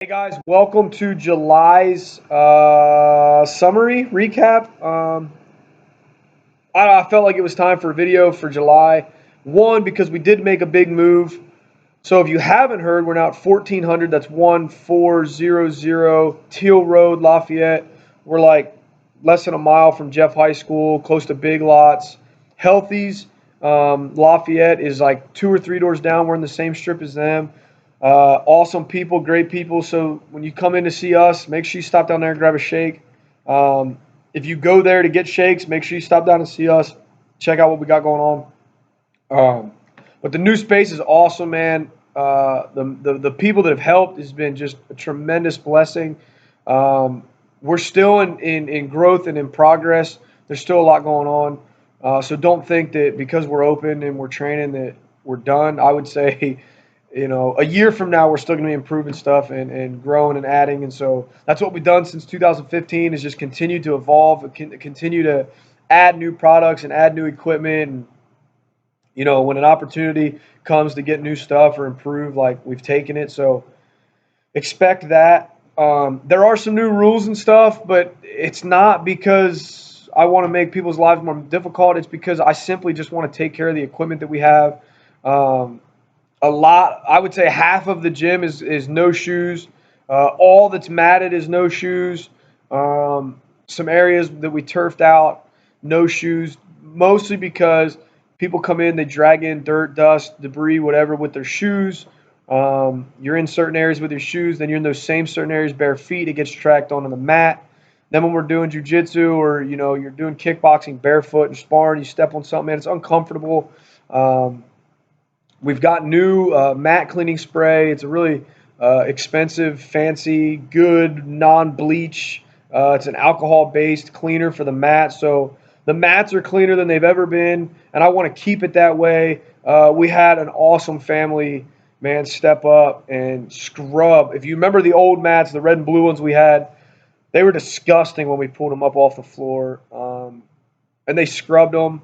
Hey guys, welcome to July's summary recap. I felt like it was time for a video for July. One, because we did make a big move. So if you haven't heard, we're now at 1400. That's 1400 Teal Road, Lafayette. We're like less than a mile from Jeff High School, close to Big Lots. Healthies, Lafayette is like 2 or 3 doors down. We're in the same strip as them. Awesome people, great people. So when you come in to see us, make sure you stop down there and grab a shake. Um, if you go there to get shakes, make sure you stop down and see us. Check out what we got going on. Um, but the new space is awesome, man. The people that have helped has been just a tremendous blessing. Um, we're still in growth and in progress. There's still a lot going on. So don't think that because we're open and we're training that we're done. I would say, a year from now we're still going to be improving stuff and growing and adding. And so that's what we've done since 2015 is just continue to evolve, continue to add new products and add new equipment and when an opportunity comes to get new stuff or improve, like we've taken it. So expect that. There are some new rules and stuff, but it's not because I want to make people's lives more difficult. It's because I simply just want to take care of the equipment that we have. Um, I would say half of the gym is no shoes. All that's matted is no shoes. Some areas that we turfed out, no shoes, mostly because people come in, they drag in dirt, dust, debris, whatever, with their shoes. You're in certain areas with your shoes, then you're in those same certain areas bare feet. It gets tracked onto the mat. Then when we're doing jujitsu or you're doing kickboxing barefoot and sparring, you step on something, man, it's uncomfortable. Um, We've got new mat cleaning spray. It's a really expensive, fancy, good, non-bleach. It's an alcohol-based cleaner for the mat. So the mats are cleaner than they've ever been, and I want to keep it that way. We had an awesome family, man, step up and scrub. If you remember the old mats, the red and blue ones we had, they were disgusting when we pulled them up off the floor. And they scrubbed them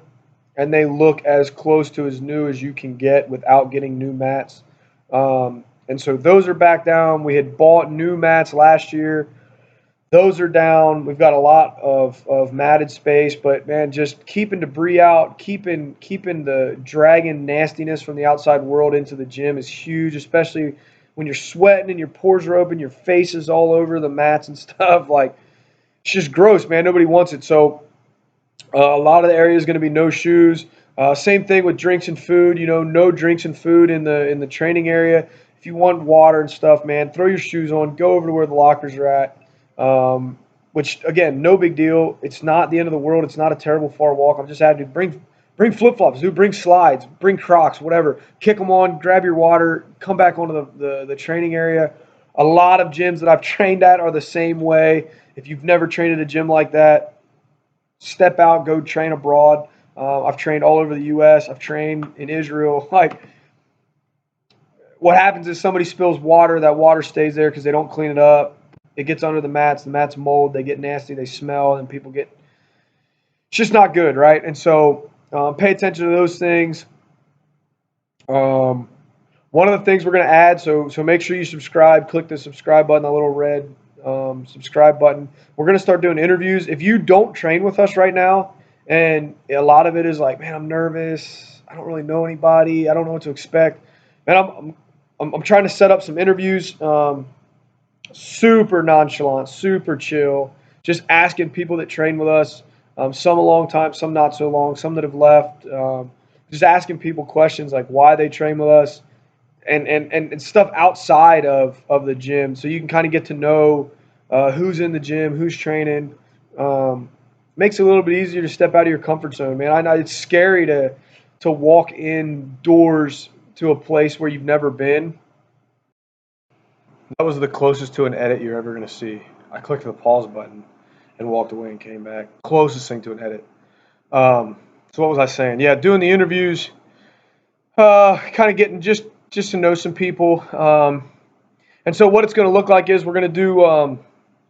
and they look as close to as new as you can get without getting new mats. And so those are back down. We had bought new mats last year. Those are down. We've got a lot of matted space, but man, just keeping debris out, keeping the dragging nastiness from the outside world into the gym is huge, especially when you're sweating and your pores are open, your face is all over the mats and stuff. Like it's just gross, man. Nobody wants it. So a lot of the area is going to be no shoes. Same thing with drinks and food. No drinks and food in the training area. If you want water and stuff, man, throw your shoes on. Go over to where the lockers are at. Which again, no big deal. It's not the end of the world. It's not a terrible far walk. I'm just having to bring flip flops, dude. Bring slides, bring Crocs, whatever. Kick them on. Grab your water. Come back onto the training area. A lot of gyms that I've trained at are the same way. If you've never trained at a gym like that, step out, go train abroad. I've trained all over the U.S. I've trained in Israel. Like, what happens is somebody spills water. That water stays there because they don't clean it up. It gets under the mats. The mats mold. They get nasty. They smell, and people get. It's just not good, right? And so, pay attention to those things. Um, One of the things we're going to add, so make sure you subscribe. Click the subscribe button, the little red subscribe button. We're going to start doing interviews. If you don't train with us right now, and a lot of it is like, man, I'm nervous. I don't really know anybody. I don't know what to expect. Man, I'm trying to set up some interviews. Super nonchalant, super chill. Just asking people that train with us. Some a long time, some not so long, some that have left. Just asking people questions like why they train with us and stuff outside of the gym, so you can kind of get to know who's in the gym, who's training. Makes it a little bit easier to step out of your comfort zone, man. I know it's scary to walk indoors to a place where you've never been. That was the closest to an edit you're ever going to see. I clicked the pause button and walked away and came back. Closest thing to an edit. So what was I saying? Yeah, doing the interviews, kind of getting just to know some people. And so what it's going to look like is we're going to do.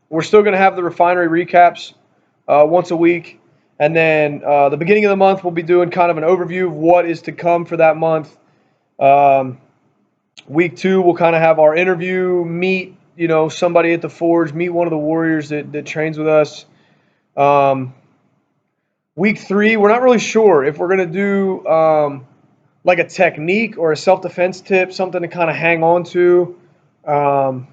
We're still going to have the refinery recaps once a week, and then the beginning of the month we'll be doing kind of an overview of what is to come for that month. Week 2 we'll kind of have our interview meet somebody at the forge, meet one of the warriors that trains with us. Um, week 3, we're not really sure if we're going to do like a technique or a self-defense tip, something to kind of hang on to. Um,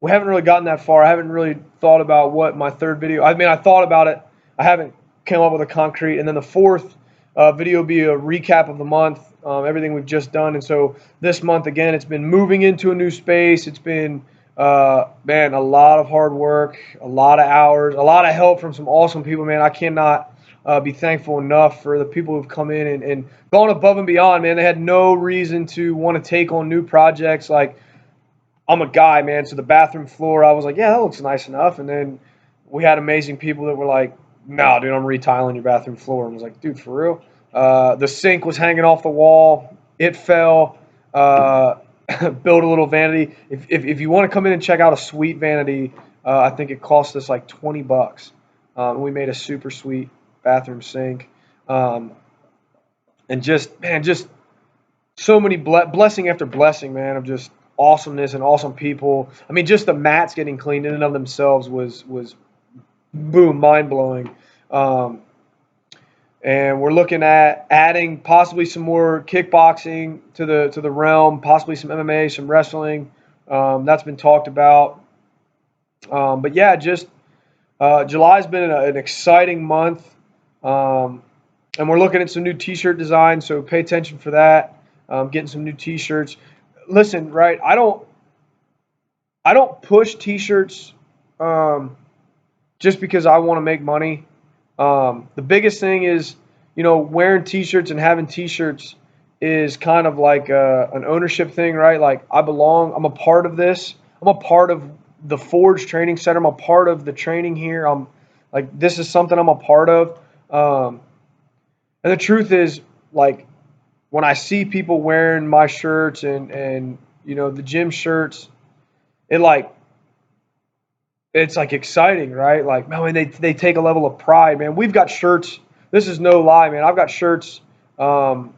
we haven't really gotten that far. I haven't really thought about what my third video. I mean, I thought about it. I haven't come up with a concrete. And then the fourth video will be a recap of the month, everything we've just done. And so this month, again, it's been moving into a new space. It's been, man, a lot of hard work, a lot of hours, a lot of help from some awesome people, man. I cannot be thankful enough for the people who've come in and gone above and beyond, man. They had no reason to want to take on new projects. Like, I'm a guy, man, so the bathroom floor, I was like, yeah, that looks nice enough. And then we had amazing people that were like, no, dude, I'm retiling your bathroom floor. And I was like, dude, for real? The sink was hanging off the wall. It fell. Build a little vanity. If you want to come in and check out a sweet vanity, I think it cost us like $20. We made a super sweet bathroom sink. And just, man, just so many blessing after blessing, man, of just awesomeness and awesome people. I mean, just the mats getting cleaned in and of themselves was boom, mind blowing. And we're looking at adding possibly some more kickboxing to the realm, possibly some MMA, some wrestling. That's been talked about. But yeah, just July's been an exciting month. And we're looking at some new T-shirt designs, so pay attention for that. Getting some new T-shirts. Listen, right? I don't push T-shirts just because I want to make money. The biggest thing is, wearing T-shirts and having T-shirts is kind of like an ownership thing, right? Like, I belong. I'm a part of this. I'm a part of the Forge Training Center. I'm a part of the training here. I'm like, this is something I'm a part of. And the truth is, like, when I see people wearing my shirts and the gym shirts, it like it's like exciting, right? Like, man, they take a level of pride, man. We've got shirts. This is no lie, man. I've got shirts from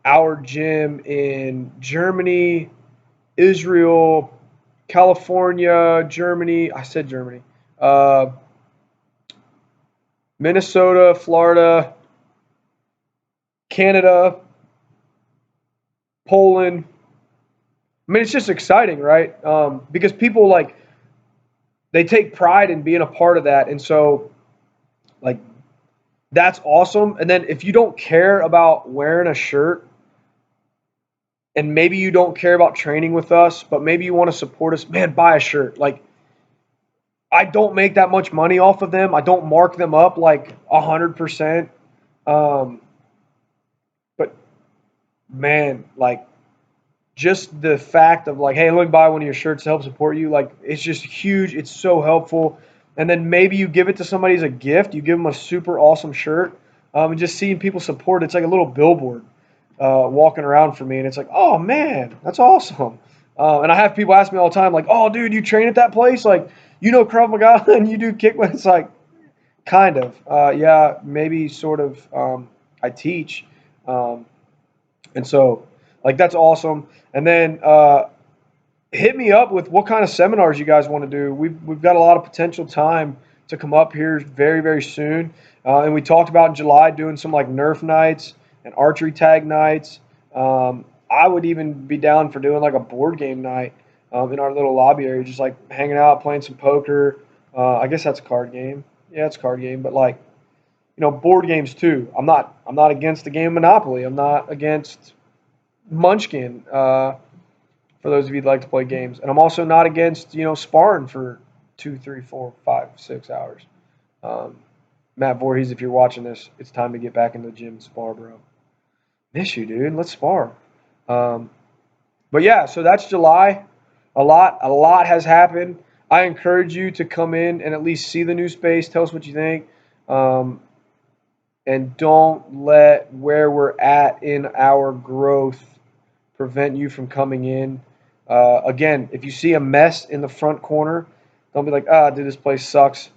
our gym in Germany, Israel, California, Germany. I said Germany. Minnesota, Florida, Canada, Poland. I mean, it's just exciting, right? Because people they take pride in being a part of that, and so like that's awesome. And then if you don't care about wearing a shirt, and maybe you don't care about training with us, but maybe you want to support us, man, buy a shirt. Like, I don't make that much money off of them. I don't mark them up like 100%. But man, like, just the fact of like, hey, let me buy one of your shirts to help support you. Like, it's just huge. It's so helpful. And then maybe you give it to somebody as a gift. You give them a super awesome shirt. And just seeing people support, it's like a little billboard walking around for me. And it's like, oh man, that's awesome. And I have people ask me all the time, like, oh dude, you train at that place? Like, Krav Maga and you do kickboxing? It's like, kind of. Yeah, maybe sort of. I teach. And so, like, that's awesome. And then hit me up with what kind of seminars you guys want to do. We've got a lot of potential time to come up here very, very soon. And we talked about in July doing some like Nerf nights and archery tag nights. I would even be down for doing like a board game night in our little lobby area, just like hanging out, playing some poker. I guess that's a card game. Yeah, it's a card game, but like, board games too. I'm not against the game Monopoly. I'm not against Munchkin. For those of you that like to play games, and I'm also not against sparring for 2, 3, 4, 5, 6 hours. Matt Voorhees, if you're watching this, it's time to get back into the gym and spar, bro. Miss you, dude. Let's spar. But yeah, so that's July. A lot has happened. I encourage you to come in and at least see the new space. Tell us what you think. And don't let where we're at in our growth prevent you from coming in. Again, if you see a mess in the front corner, don't be like, dude, this place sucks.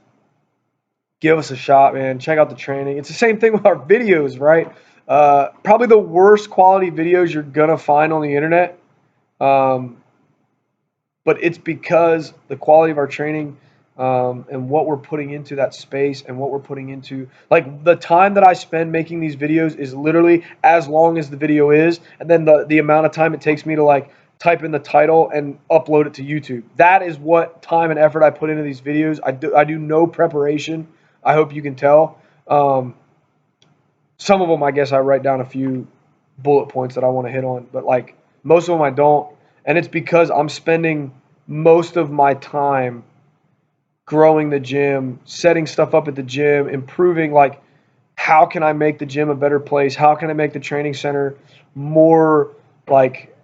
Give us a shot, man. Check out the training. It's the same thing with our videos, right? Probably the worst quality videos you're going to find on the internet Um, but it's because the quality of our training and what we're putting into that space and what we're putting into, like, the time that I spend making these videos is literally as long as the video is, and then the amount of time it takes me to like type in the title and upload it to YouTube. That is what time and effort I put into these videos. I do no preparation. I hope you can tell. Some of them, I guess, I write down a few bullet points that I want to hit on, but like most of them I don't. And it's because I'm spending most of my time growing the gym, setting stuff up at the gym, improving, like, how can I make the gym a better place? How can I make the training center more, like,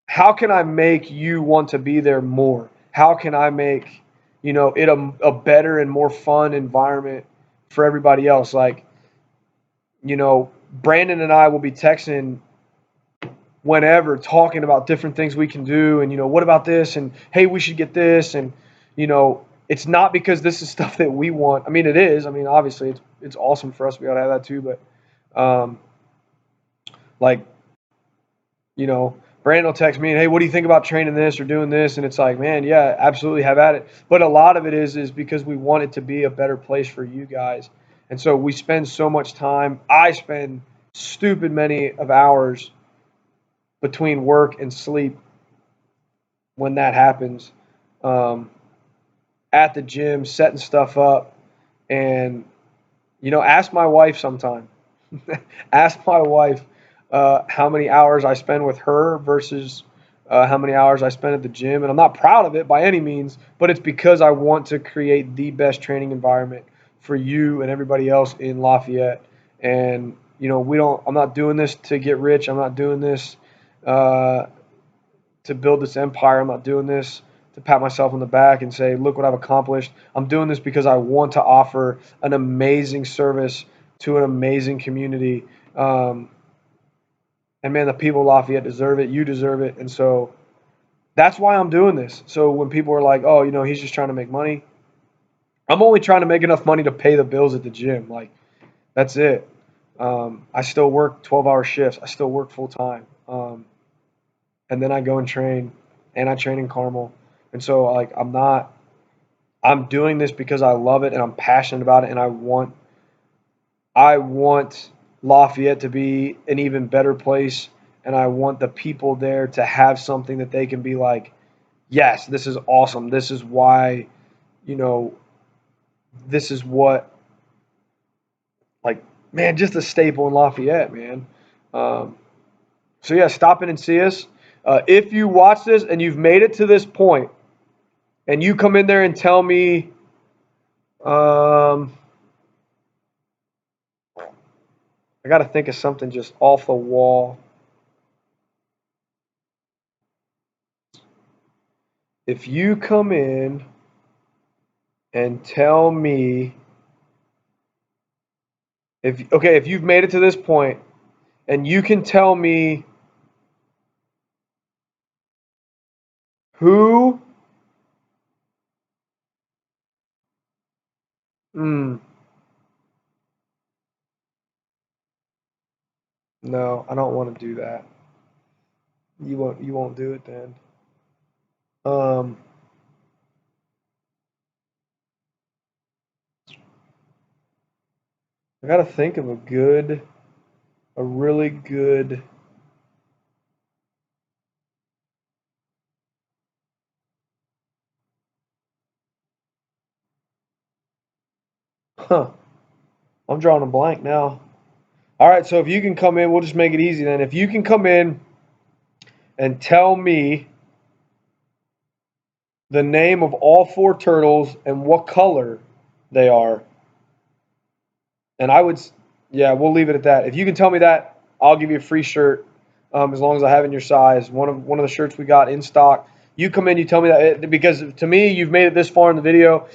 how can I make you want to be there more? How can I make, it a better and more fun environment for everybody else? Like, Brandon and I will be texting whenever, talking about different things we can do, and what about this, and hey, we should get this, and it's not because this is stuff that we want. I mean, it is. I mean, obviously, it's awesome for us to be able to have that too, but like, Brandon will text me and, hey, what do you think about training this or doing this? And it's like, man, yeah, absolutely, have at it. But a lot of it is because we want it to be a better place for you guys. And so we spend so much time. I spend stupid many of hours between work and sleep when that happens, um, at the gym, setting stuff up. And, ask my wife sometime. Ask my wife how many hours I spend with her versus how many hours I spend at the gym. And I'm not proud of it by any means, but it's because I want to create the best training environment for you and everybody else in Lafayette. And, I'm not doing this to get rich. I'm not doing this uh, to build this empire. I'm not doing this to pat myself on the back and say, look what I've accomplished. I'm doing this because I want to offer an amazing service to an amazing community. And man, the people of Lafayette deserve it. You deserve it. And so that's why I'm doing this. So when people are like, oh, he's just trying to make money, I'm only trying to make enough money to pay the bills at the gym. Like, that's it. I still work 12-hour shifts. I still work full time. And then I go and train, and I train in Carmel. And so, like, I'm doing this because I love it and I'm passionate about it, and I want Lafayette to be an even better place, and I want the people there to have something that they can be like, yes, this is awesome. This is why, you know, this is what, like, man, just a staple in Lafayette, man. Um, so yeah, stop in and see us. If you watch this and you've made it to this point, and you come in there and tell me, I got to think of something just off the wall. If you come in and tell me, if you've made it to this point and you can tell me who, mm, no, I don't want to do that. You won't do it then. Um, I got to think of a really good, huh, I'm drawing a blank now. All right, so if you can come in, we'll just make it easy then. If you can come in and tell me the name of all four turtles and what color they are, and yeah, we'll leave it at that. If you can tell me that, I'll give you a free shirt, as long as I have in your size. One of the shirts we got in stock. You come in, you tell me that, because to me, you've made it this far in the video.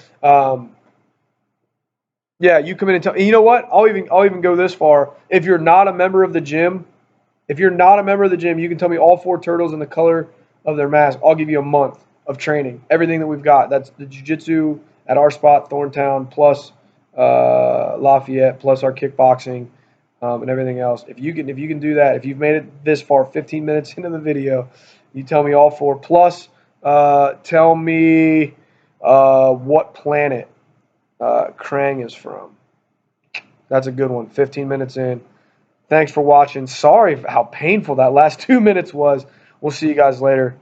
Yeah, you come in and tell. You know what? I'll even go this far. If you're not a member of the gym, you can tell me all four turtles and the color of their mask. I'll give you a month of training. Everything that we've got. That's the jiu-jitsu at our spot, Thorntown, plus Lafayette, plus our kickboxing. and everything else. If you can do that, if you've made it this far, 15 minutes into the video, you tell me all four. Plus, tell me what planet Krang is from. That's a good one. 15 minutes in. Thanks for watching. Sorry how painful that last 2 minutes was. We'll see you guys later.